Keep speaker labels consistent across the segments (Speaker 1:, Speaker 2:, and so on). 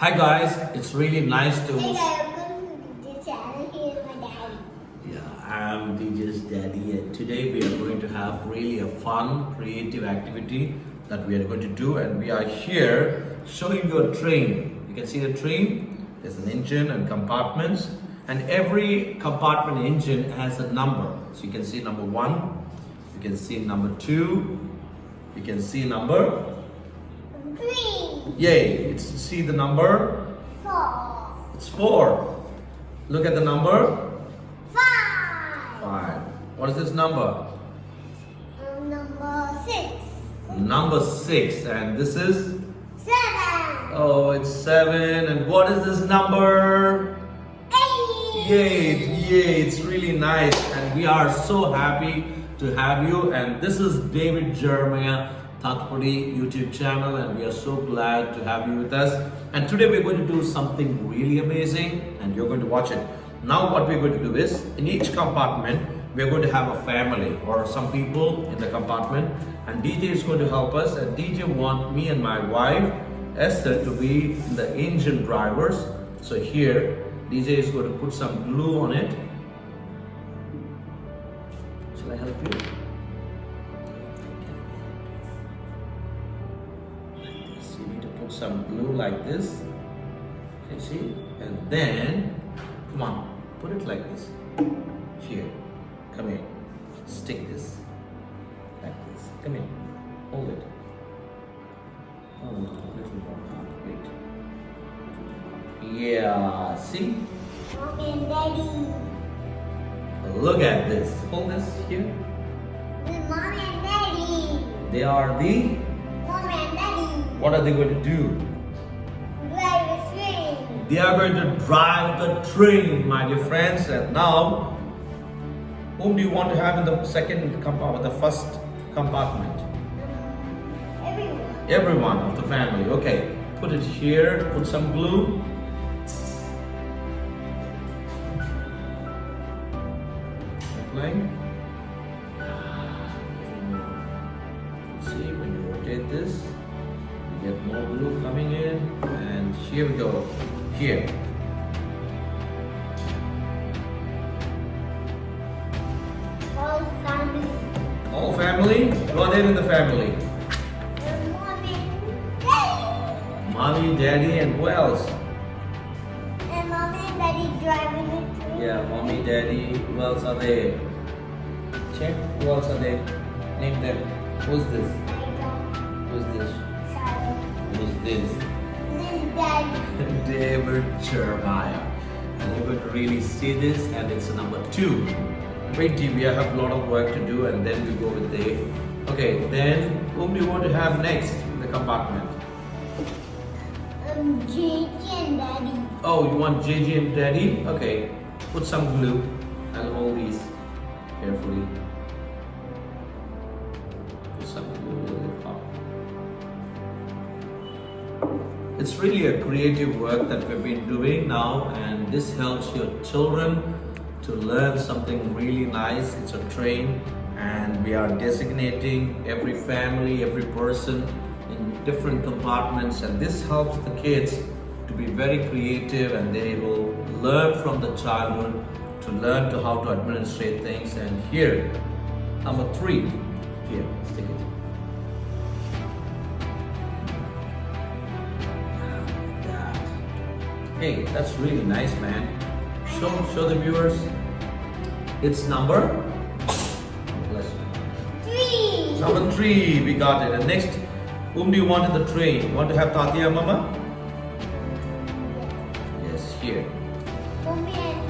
Speaker 1: Hi guys, it's really nice to.
Speaker 2: Hey guys, welcome to the channel. Here's my daddy.
Speaker 1: Yeah, I'm DJ's daddy, and today we are going to have really a fun, creative activity that we are going to do, and we are here showing you a train. You can see the train. There's an engine and compartments, and every compartment engine has a number. So you can see number 1, you can see number 2, you can see number
Speaker 2: 3.
Speaker 1: Yay! See the number?
Speaker 2: 4.
Speaker 1: It's 4. Look at the number?
Speaker 2: 5.
Speaker 1: 5. What is this number?
Speaker 2: Number 6.
Speaker 1: Number 6. And this is?
Speaker 2: 7.
Speaker 1: Oh, it's 7. And what is this number?
Speaker 2: 8.
Speaker 1: Yay! It's really nice. And we are so happy to have you. And this is Jeremiah Thathapudi YouTube channel, and we are so glad to have you with us. And today we're going to do something really amazing, and you're going to watch it. Now what we're going to do is, in each compartment we're going to have a family or some people in the compartment, and DJ is going to help us. And DJ wants me and my wife Esther to be the engine drivers. So here DJ is going to put some glue on it. Shall I help you? Some glue like this, you see, and then come on, put it like this. Here, come here, stick this like this. Come here, hold it. Oh, little more. Wait. Yeah, see?
Speaker 2: Mommy and Daddy.
Speaker 1: Look at this. Hold this here.
Speaker 2: With Mommy and Daddy.
Speaker 1: They are the.
Speaker 2: Mommy and Daddy.
Speaker 1: What are they going to do?
Speaker 2: Drive the train.
Speaker 1: They are going to drive the train, my dear friends. And now, whom do you want to have in the second compartment, the first compartment?
Speaker 2: Everyone.
Speaker 1: Everyone of the family. Okay, put it here, put some glue. Applying. See, when you rotate this, you get more glue coming in, and here we go. Here.
Speaker 2: All family.
Speaker 1: All family? Go ahead in the family.
Speaker 2: And Mommy and Daddy.
Speaker 1: Mommy, daddy, and who else?
Speaker 2: And Mommy and Daddy driving the train.
Speaker 1: Yeah, mommy, daddy, who else are there? Check, who else are there? Name them. Who's this? Who's this? Who's this?
Speaker 2: This is Daddy.
Speaker 1: David Jeremiah. And you're going to really see this, and it's number 2. Wait, we have a lot of work to do, and then we go with Dave. Okay, then whom do you want to have next in the compartment?
Speaker 2: JJ and Daddy.
Speaker 1: Oh, you want JJ and Daddy? Okay, put some glue. I'll hold these carefully. Put some glue on the top. It's really a creative work that we've been doing now, and this helps your children to learn something really nice. It's a train, and we are designating every family, every person in different compartments, and this helps the kids to be very creative, and they will learn from the childhood to learn to how to administrate things. And here, number 3, here, stick it. Hey, that's really nice, man. Show the viewers. It's number. Bless you.
Speaker 2: 3.
Speaker 1: Number 3, we got it. And next, whom do you want in the train? You want to have Tatia Mama? Yes, here.
Speaker 2: Mommy and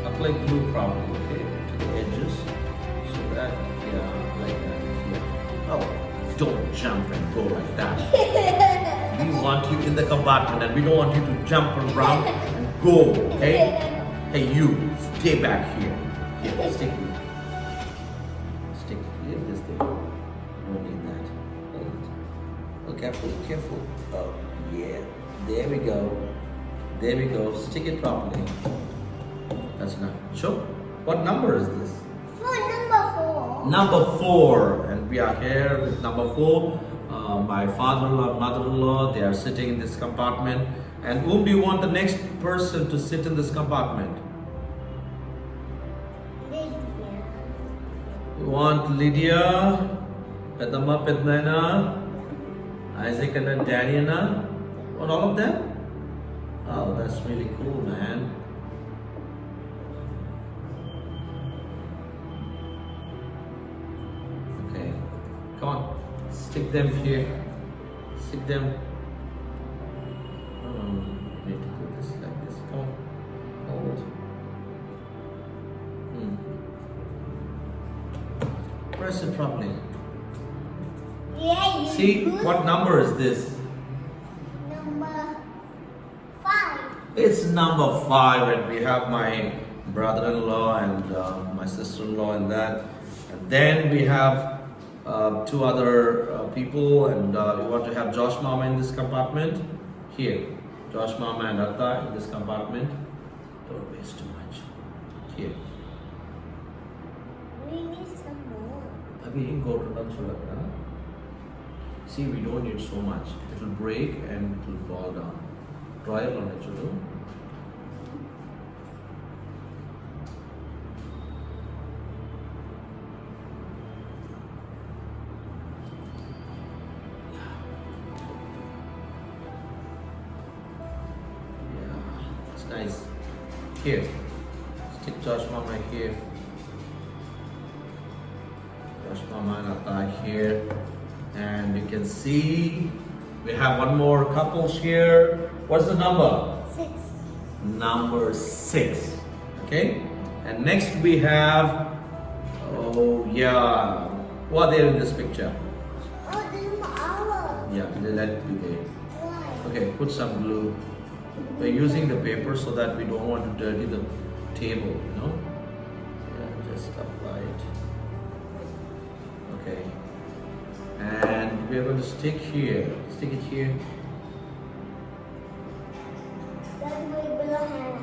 Speaker 1: Apply glue properly, okay, to the edges, so that, yeah, like that. Here. Oh, don't jump and go like that. We want you in the compartment, and we don't want you to jump around and go, okay? Hey, you, stay back here. Here, stick it. Stick it. Leave this there. You don't need that. Hold it. Oh, careful, careful. Oh, yeah. There we go. There we go. Stick it properly. That's enough. Sure. What number is this?
Speaker 2: number 4.
Speaker 1: Number 4. And we are here with number 4. my father-in-law, mother-in-law, they are sitting in this compartment. And whom do you want the next person to sit in this compartment? You want Lydia, Pedama, Pednaina, Isaac and then Dariana? Want all of them? Oh, that's really cool, man. Okay, come on, stick them here. Stick them. Oh, you need to do this like this. Come on, hold. Press it properly.
Speaker 2: Yeah,
Speaker 1: See, what number is this?
Speaker 2: Number 5.
Speaker 1: It's number 5, and we have my brother-in-law and my sister-in-law in that. And then we have 2 other people, and we want to have Josh Mama in this compartment. Here, Josh Mama and Atta in this compartment. Don't waste too much. Here.
Speaker 2: We need some more.
Speaker 1: Abhi go to lunch. See, we don't need so much. It will break and it will fall down. Try it on it, children. Yeah, it's nice. Here, stick Josh Mama here. Josh Mama and Atta here. And you can see we have one more couples here. What's the number?
Speaker 2: 6.
Speaker 1: Number 6. Okay. And next we have, oh yeah, what are there in this picture?
Speaker 2: Oh, this is our.
Speaker 1: Yeah, let it be there.
Speaker 2: Why?
Speaker 1: Okay, put some glue. We're using the paper so that we don't want to dirty the table, you know. Yeah, just apply it. Okay. And we're going to stick here. Stick it here.
Speaker 2: That's way below Hannah.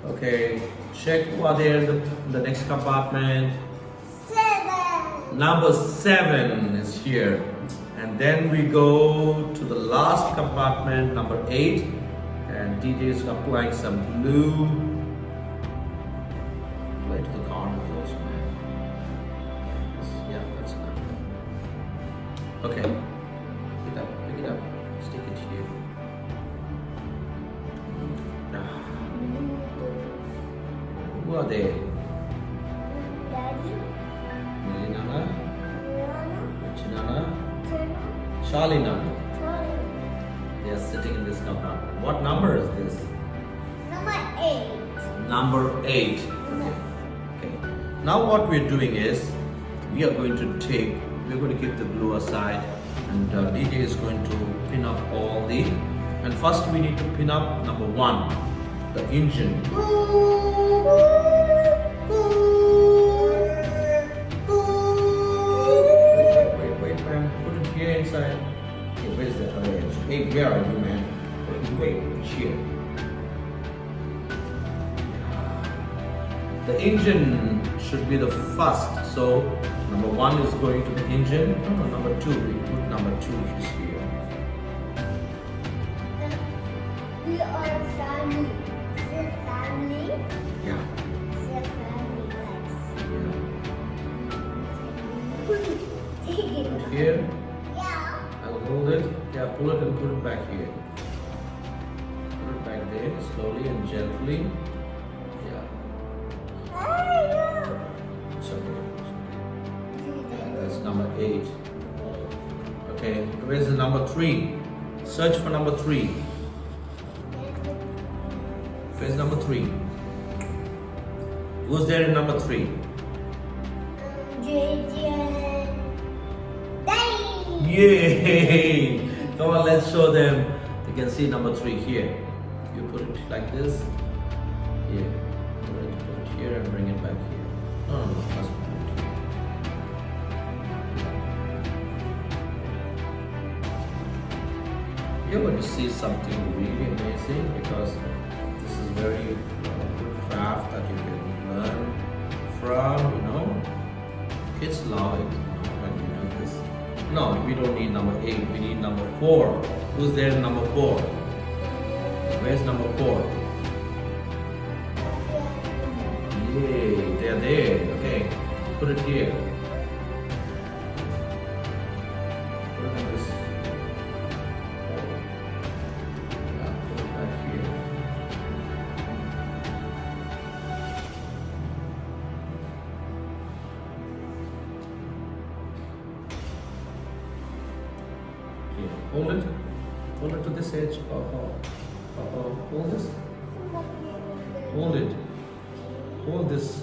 Speaker 1: Okay. Check who are there in the next compartment.
Speaker 2: 7.
Speaker 1: Number 7 is here. And then we go to the last compartment, number 8. And DJ is applying some glue. Apply to the corners also, man. Yeah, that's enough. Okay. Pick it up. Stick it here. Who are they?
Speaker 2: Daddy,
Speaker 1: Milinana,
Speaker 2: Rihanna,
Speaker 1: Chinana,
Speaker 2: Turner,
Speaker 1: Shalina.
Speaker 2: Charlie.
Speaker 1: They are sitting in this compartment. What number is this?
Speaker 2: Number 8.
Speaker 1: Number 8. Okay. Now what we're doing is we are going to keep the glue aside, and DJ is going to pin up all the. And first we need to pin up number 1, the engine. Wait, man. Put it here inside. Hey, where's the other edge? Hey, where are you, man? Wait, here. The engine should be the first. So number 1 is going to the engine. No, number 2. We put number 2 is here.
Speaker 2: We are a family. Is it family?
Speaker 1: Yeah.
Speaker 2: Is it family, guys? Take it.
Speaker 1: Put here.
Speaker 2: Yeah.
Speaker 1: I'll hold it. Yeah, pull it and put it back here. Put it back there slowly and gently. Yeah. It's okay. That's number 8. Okay, where's the number 3? Search for number 3. Where's number 3? Who's there in number 3?
Speaker 2: JJ. Daddy.
Speaker 1: Yay! Come on, let's show them. You can see number 3 here. You put it like this. Here. Put it here and bring it back here. No, first put it here. You're going to see something really amazing, because this is very good craft that you can learn from, you know. Kids love it, you know, when you do this. No, we don't need number 8. We need number 4. Who's there in number 4? Where's number 4? Yay, they're there. Okay, put it here. Put it in this. Yeah, put it back here. Here, hold it. Hold it to this edge. Hold this. Hold it. Hold this.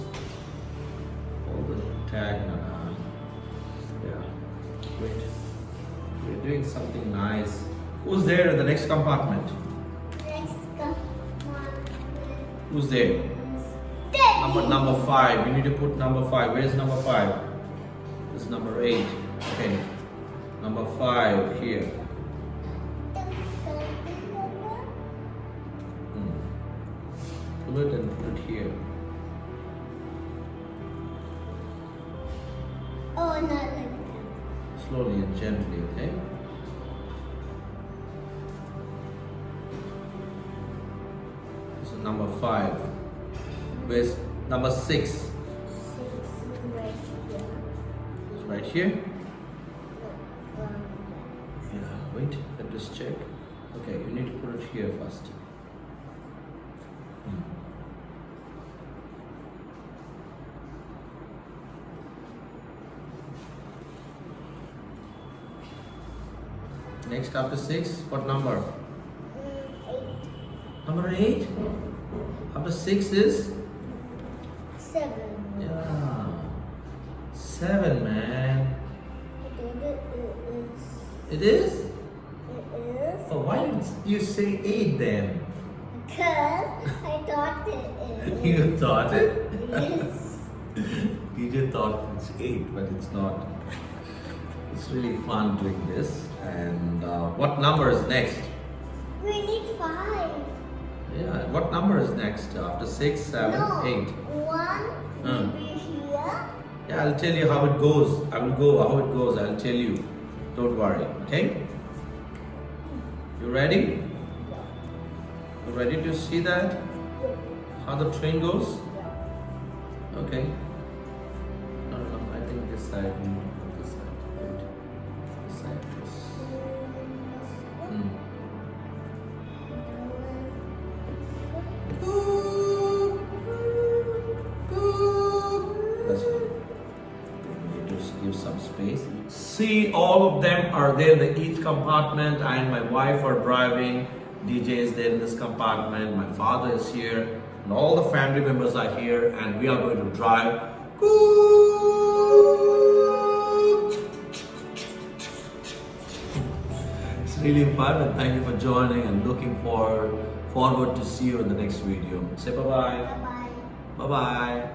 Speaker 1: Hold the tag. Yeah. Wait. We're doing something nice. Who's there in the next compartment?
Speaker 2: Next compartment.
Speaker 1: Who's there? Number 5. We need to put number 5. Where's number 5? This is number 8. Okay. Number 5 here. Pull it and put it here.
Speaker 2: Oh, not like that.
Speaker 1: Slowly and gently, okay? So number 5. Where's number 6?
Speaker 2: 6 right here.
Speaker 1: It's right here.
Speaker 2: Um,
Speaker 1: Yeah, wait, let us check. Okay, you need to put it here first. Next after 6, what number?
Speaker 2: 8.
Speaker 1: Number 8? After 6 is?
Speaker 2: 7.
Speaker 1: Yeah. 7, man.
Speaker 2: I think it is.
Speaker 1: It is?
Speaker 2: It is.
Speaker 1: Oh, why did you say 8 then?
Speaker 2: Because I thought it is.
Speaker 1: You thought it?
Speaker 2: Yes.
Speaker 1: You just thought it's 8, but it's not. It's really fun doing this. And what number is next?
Speaker 2: We need 5.
Speaker 1: Yeah, what number is next? After 6, 7,
Speaker 2: No.
Speaker 1: 8?
Speaker 2: 1 will be here.
Speaker 1: Yeah, I'll tell you how it goes. I will go how it goes. I'll tell you. Don't worry, okay? You ready? You ready to see that? How the train goes? Okay. No, I think this side. This side. Wait. This side. This. That's right. We need to give some space. See, all of them are there in each compartment. I and my wife are driving. DJ is there in this compartment. My father is here. And all the family members are here. And we are going to drive. It's really fun. And thank you for joining. And looking forward to see you in the next video. Say bye-bye.
Speaker 2: Bye-bye.
Speaker 1: Bye-bye.